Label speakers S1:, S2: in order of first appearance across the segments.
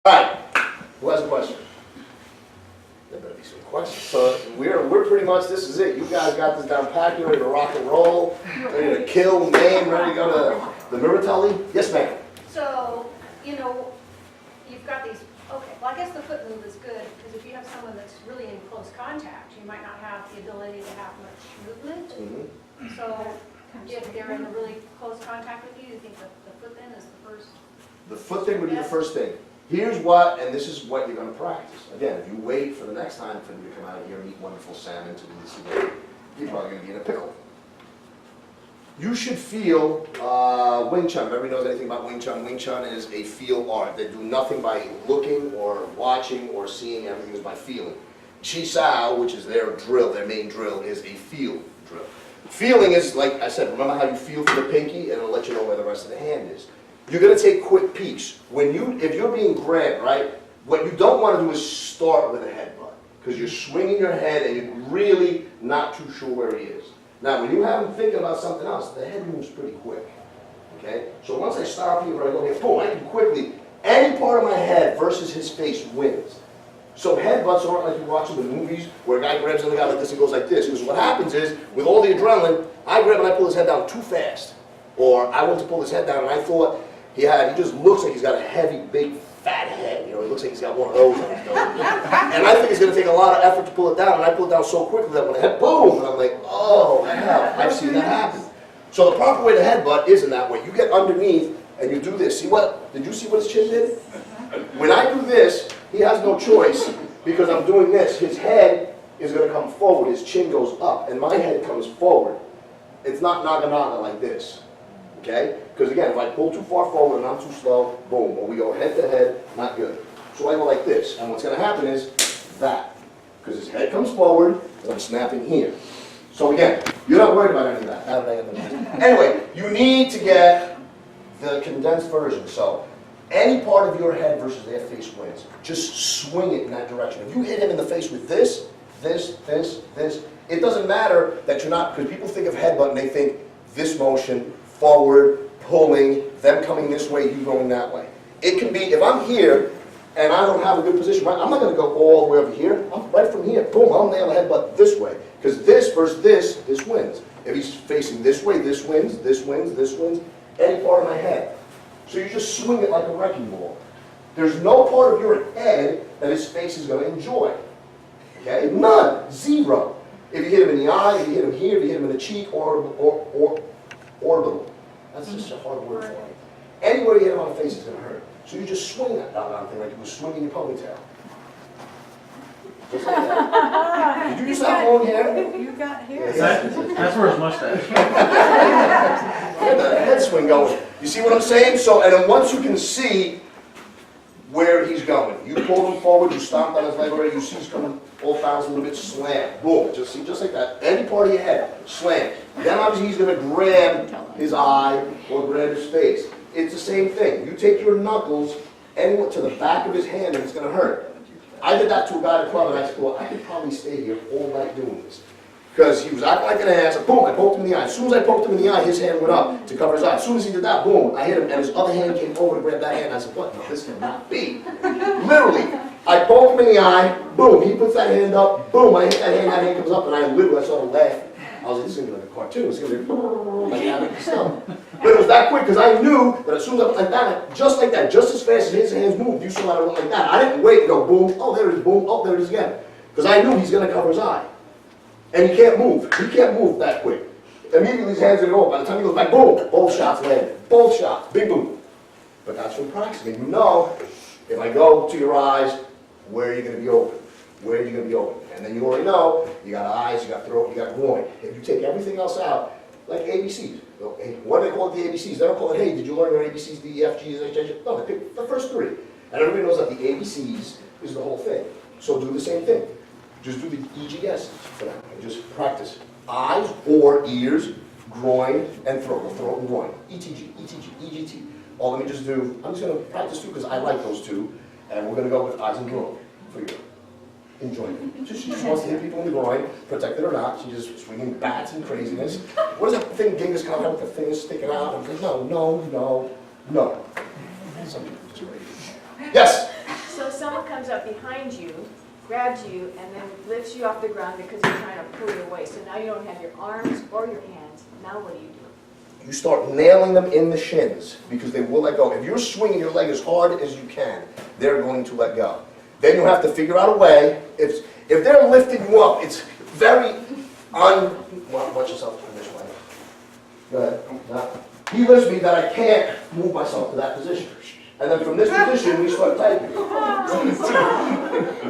S1: All right, who has a question? There better be some questions. So we're pretty much, this is it. You guys got this down packed, you're ready to rock and roll, ready to kill, maim, ready to go to the Miratelli? Yes, ma'am.
S2: So, you know, you've got these, okay, well, I guess the foot move is good, because if you have someone that's really in close contact, you might not have the ability to have much movement.
S1: Mm-hmm.
S2: So if they're in a really close contact with you, you think that the foot then is the first?
S1: The foot thing would be the first thing. Here's what, and this is what you're going to practice. Again, if you wait for the next time for them to come out of here and eat wonderful salmon to do this again, you're probably going to be in a pickle. You should feel Wing Chun. If everybody knows anything about Wing Chun, Wing Chun is a feel art. They do nothing by looking or watching or seeing. Everything is by feeling. Chi Sao, which is their drill, their main drill, is a feel drill. Feeling is, like I said, remember how you feel for the pinky, and it'll let you know where the rest of the hand is. You're going to take quick peeks. If you're being grabbed, right, what you don't want to do is start with a headbutt, because you're swinging your head and you're really not too sure where he is. Now, when you have him thinking about something else, the head moves pretty quick, okay? So once I stop here, I go here, boom, I can quickly, any part of my head versus his face wins. So headbutts aren't like you watch them in movies where a guy grabs another guy like this and goes like this. Because what happens is, with all the adrenaline, I grab and I pull his head down too fast. Or I went to pull his head down and I thought he just looks like he's got a heavy, big, fat head. You know, he looks like he's got one of those on his nose. And I think it's going to take a lot of effort to pull it down. And I pull it down so quickly that when I hit, boom, and I'm like, oh, hell, I've seen that happen. So the proper way to headbutt isn't that way. You get underneath and you do this. See what, did you see what his chin did? When I do this, he has no choice because I'm doing this. His head is going to come forward. His chin goes up and my head comes forward. It's not naga-naga like this. Okay? Because again, if I pull too far forward and I'm too slow, boom, or we go head to head, not good. So I go like this, and what's going to happen is that. Because his head comes forward, and I'm snapping here. So again, you're not worried about any of that. Anyway, you need to get the condensed version. So any part of your head versus their face wins. Just swing it in that direction. If you hit him in the face with this, it doesn't matter that you're not, because people think of headbutt and they think this motion, forward, pulling, them coming this way, you going that way. It can be, if I'm here and I don't have a good position, right, I'm not going to go all the way over here. I'm right from here. Boom, I'll nail the headbutt this way. Because this versus this wins. If he's facing this way, this wins, this wins, this wins. Any part of my head. So you just swing it like a wrecking ball. There's no part of your head that his face is going to enjoy. Okay? None. Zero. If you hit him in the eye, if you hit him here, if you hit him in the cheek, orbital. That's just a hard word for it. Anywhere you hit him on the face is going to hurt. So you just swing that doggone thing like you were swinging your ponytail. Just like that. Did you just have long hair?
S3: You got hair.
S4: That's where his mustache.
S1: Get the head swing going. You see what I'm saying? So, and then once you can see where he's going, you pull him forward, you stomp on his leg already, you see he's coming all bounced a little bit, slam, boom, just like that. Any part of your head, slam. Then obviously he's going to grab his eye or grab his face. It's the same thing. You take your knuckles anywhere to the back of his hand and it's going to hurt. I did that to a guy at the club and I said, well, I could probably stay here all night doing this. Because he was acting like an ass, and boom, I poked him in the eye. As soon as I poked him in the eye, his hand went up to cover his eye. As soon as he did that, boom, I hit him, and his other hand came over to grab that hand. I said, what? No, this cannot be. Literally, I poked him in the eye, boom, he puts that hand up, boom, I hit that hand comes up, and I started laughing. I was like, this is going to be like a cartoon. It's going to be like that and stuff. But it was that quick, because I knew that as soon as I went like that, just as fast as his hands moved, you saw that I went like that. I didn't wait and go boom, oh, there it is, boom, oh, there it is again. Because I knew he's going to cover his eye. And he can't move. He can't move that quick. Immediately his hands are going. By the time he goes back, boom, both shots landed. Both shots, big boom. But that's from practicing. You know, if I go to your eyes, where are you going to be open? Where are you going to be open? And then you already know, you got eyes, you got throat, you got groin. If you take everything else out, like ABCs. What do they call it, the ABCs? They don't call it, hey, did you learn your ABCs, the E, F, G, H, H? No, they pick the first three. And everybody knows that the ABCs is the whole thing. So do the same thing. Just do the EGS for that. And just practice eyes or ears, groin, and throat. Well, throat and groin. ETG, ETG, EGT. Or let me just do, I'm just going to practice two because I like those two. And we're going to go with eyes and groin for your enjoyment. She just wants to hit people in the groin, protected or not. She's just swinging bats and craziness. What is that thing Genghis Khan had with the fingers sticking out? I'm like, no. Some people just crazy. Yes?
S3: comes up behind you, grabs you, and then lifts you off the ground because he's trying to pull you away. So now you don't have your arms or your hands. Now what do?
S1: You start nailing them in the shins because they will let go. If you're swinging your leg as hard as you can, they're going to let go. Then you have to figure out a way. If they're lifting you up, it's very watch yourself turn this way. Go ahead. Now, he lifts me that I can't move myself to that position. And then from this position, we start tightening.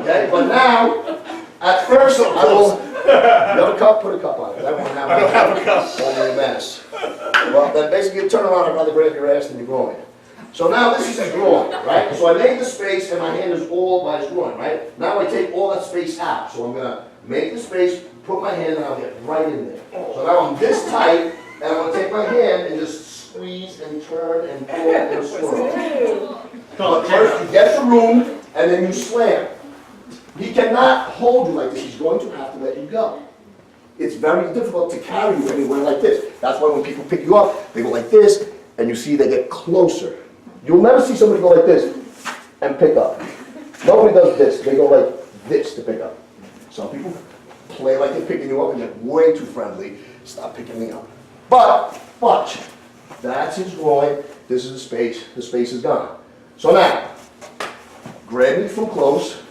S1: Okay, but now, at first, I will. You have a cup? Put a cup on it. I don't have a cup. Only a mess. Well, then basically you turn around, I'd rather grab your ass than your groin. So now this is his groin, right? So I made the space and my hand is all by his groin, right? Now I take all that space out. So I'm going to make the space, put my hand, and I'll get right in there. So now I'm this tight, and I'm going to take my hand and just squeeze and turn and pull and swirl. But first you get the room, and then you slam. He cannot hold you like this. He's going to have to let you go. It's very difficult to carry you anywhere like this. That's why when people pick you up, they go like this, and you see they get closer. You'll never see somebody go like this and pick up. Nobody does this. They go like this to pick up. Some people play like they're picking you up and get way too friendly. Stop picking me up. But watch. That's his groin. This is the space. The space is gone. So now, grab me from close.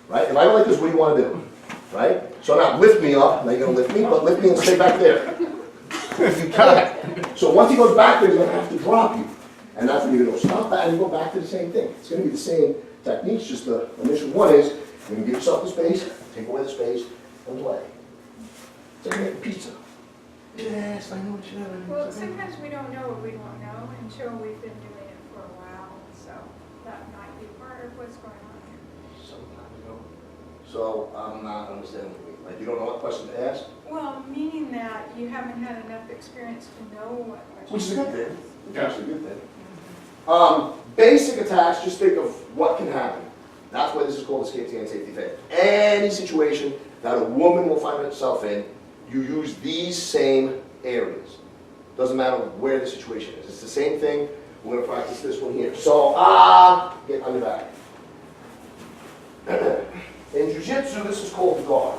S1: Right? If I go like this, what do you want to do? Right? So now lift me up. Now you're going to lift me, but lift me and stay back there. You can't. So once he goes back there, he's going to have to drop you. And that's when you're going to go stop that and you go back to the same thing. It's going to be the same techniques, just the initial one is when you give yourself the space, take away the space, and play. It's like making pizza. Yes, I know what you're doing.
S5: Well, sometimes we don't know what we don't know until we've been doing it for a while, so that might be part of what's going on here.
S1: Sometimes you don't. So I'm not understanding what you mean. Like you don't know what question to ask?
S5: Well, meaning that you haven't had enough experience to know what questions.
S1: Which is a good thing. It's actually a good thing. Basic attacks, just think of what can happen. That's why this is called escape and safety fail. Any situation that a woman will find herself in, you use these same areas. Doesn't matter where the situation is. It's the same thing. We're going to practice this one here. So, get on your back. In jiu-jitsu, this is called guard.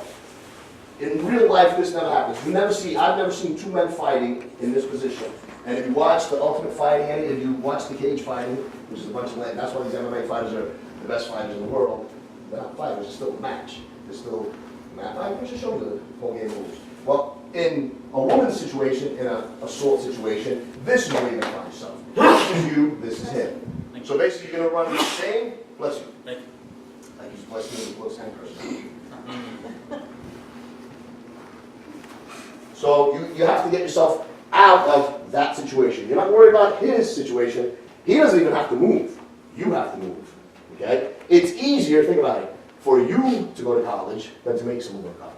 S1: In real life, this never happens. I've never seen two men fighting in this position. And if you watch the Ultimate Fighting, if you watch the cage fighting, which is a bunch of land, that's why these MMA fighters are the best fighters in the world. They're not fighters, it's still a match. It's still a match. I can just show you the whole game rules. Well, in a woman's situation, in an assault situation, this is where you're going to find yourself. This is you, this is him. So basically, you're going to run the same, bless you.
S4: Thank you.
S1: Like he's blessing me with a close hand person. So you have to get yourself out of that situation. You're not worried about his situation. He doesn't even have to move. You have to move. Okay? It's easier, think about it, for you to go to college than to make someone go to college.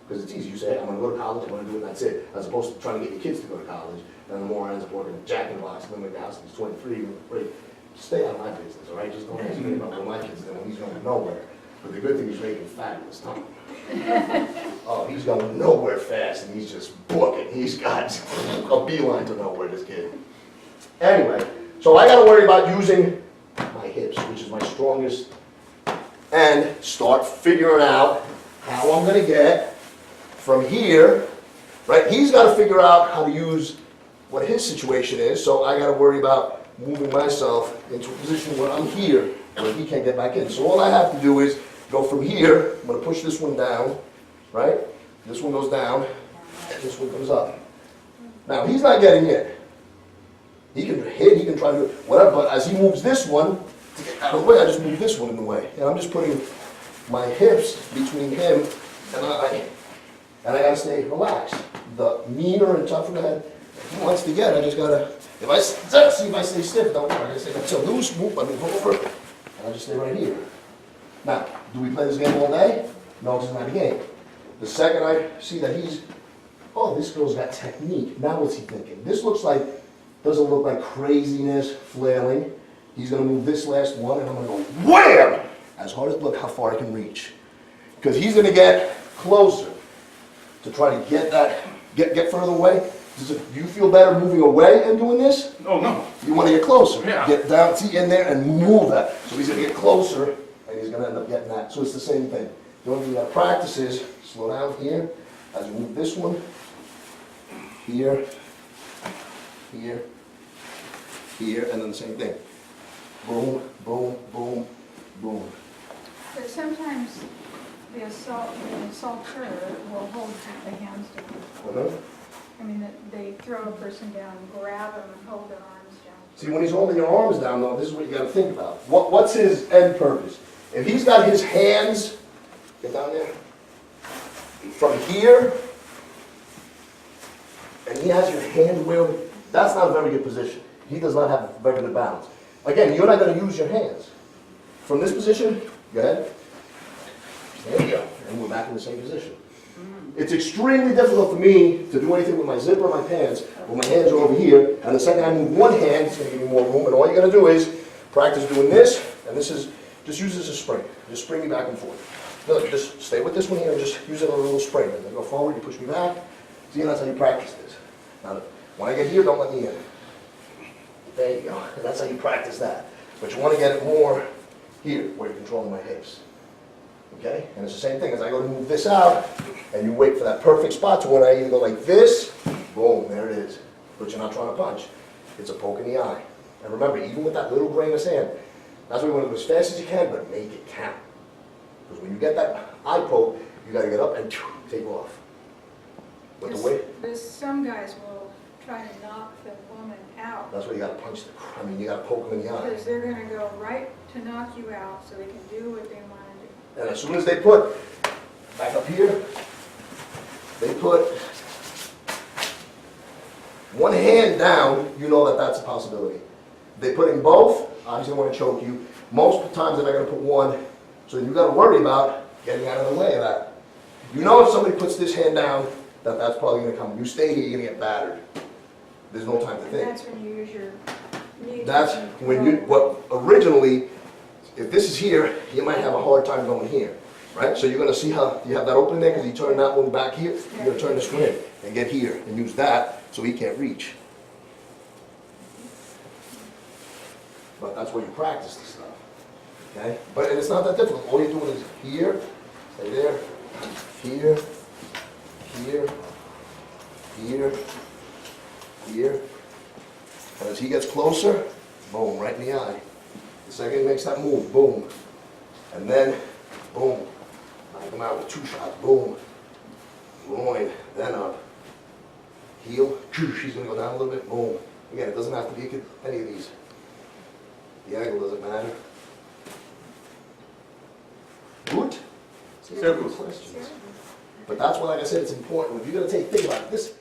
S1: Because it's easy. You say, I'm going to go to college, I'm going to do it, and that's it. As opposed to trying to get your kids to go to college. Then the more ends up working at Jack in the Box, and then when the house is 23, you're afraid. Stay out of my business, all right? Just don't ask me about what my kids are doing. He's going nowhere. But the good thing is making fabulous time. Oh, he's going nowhere fast, and he's just booking. He's got a beeline to nowhere, this kid. Anyway, so I got to worry about using my hips, which is my strongest, and start figuring out how I'm going to get from here, right? He's got to figure out how to use what his situation is, so I got to worry about moving myself into a position where I'm here, where he can't get back in. So all I have to do is go from here. I'm going to push this one down, right? This one goes down, and this one goes up. Now, he's not getting in. He can hit, he can try to do whatever, but as he moves this one, to get out of the way, I just move this one in the way. And I'm just putting my hips between him and I got to stay relaxed. The meaner and tougher that he wants to get, I just got to, see if I stay stiff, don't worry. I say, if it's a loose move, I move over, and I just stay right here. Now, do we play this game all day? No, it's not a game. The second I see that he's, oh, this girl's got technique. Now what's he thinking? This doesn't look like craziness, flailing. He's going to move this last one, and I'm going to go wham! As hard as, look how far I can reach. Because he's going to get closer to try to get that, get further away. Do you feel better moving away and doing this?
S4: Oh, no.
S1: You want to get closer.
S4: Yeah.
S1: Get down, see in there, and move that. So he's going to get closer and he's gonna end up getting that. So it's the same thing. The only thing you gotta practice is slow down here, as you move this one, here, here, here, and then the same thing. Boom, boom, boom, boom.
S5: But sometimes the assaulter will hold the hands down.
S1: Uh-huh.
S5: I mean, they throw a person down, grab them and hold their arms down.
S1: See, when he's holding your arms down, though, this is what you gotta think about. What's his end purpose? If he's got his hands, get down there, from here, and he has your hand where, that's not a very good position. He does not have very good balance. Again, you're not gonna use your hands. From this position, go ahead. There you go, and we're back in the same position. It's extremely difficult for me to do anything with my zipper, my pants, when my hands are over here, and the second I move one hand, it's gonna give me more room, and all you're gonna do is practice doing this, and this is, just use this as a spring. Just spring me back and forth. No, just stay with this one here and just use it as a little spring. And then go forward, you push me back. See, and that's how you practice this. Now, when I get here, don't let me in. There you go, and that's how you practice that. But you wanna get it more here, where you're controlling my hips. Okay? And it's the same thing as I go to move this out, and you wait for that perfect spot to when I either go like this, boom, there it is. But you're not trying to punch. It's a poke in the eye. And remember, even with that little grain of sand, that's why you want to go as fast as you can, but make it count. Because when you get that eye poke, you got to get up and take off. But the way,
S5: There's some guys will try to knock the woman out.
S1: that's why you got to punch you got to poke them in the eye.
S5: Because they're gonna go right to knock you out so they can do what they want to do.
S1: And as soon as they put, back up here, they put one hand down, you know that that's a possibility. They put in both, obviously they want to choke you. Most of the times they're not going to put one, so you got to worry about getting out of the way of that. You know if somebody puts this hand down, that's probably going to come. You stay here, you're going to get battered. There's no time to
S5: And
S1: think.
S5: that's when you use your knee.
S1: That's when you, what originally, if this is here, you might have a hard time going here, right? So you're gonna see how you have that opening there, because you turn that one back here, you're gonna turn this one in and get here and use that so he can't reach. But that's where you practice this stuff, okay? But and it's not that difficult. All you're doing is here, stay there, here, here, here, here. And as he gets closer, boom, right in the eye. The second he makes that move, boom. And then, boom. Knock him out with 2 shots, boom. Groin, then up. Heel, she's gonna go down a little bit, boom. Again, it doesn't have to be any of these. The angle doesn't matter. Good? Good questions. But that's why, like I said, it's important. If you're gonna think about it, this,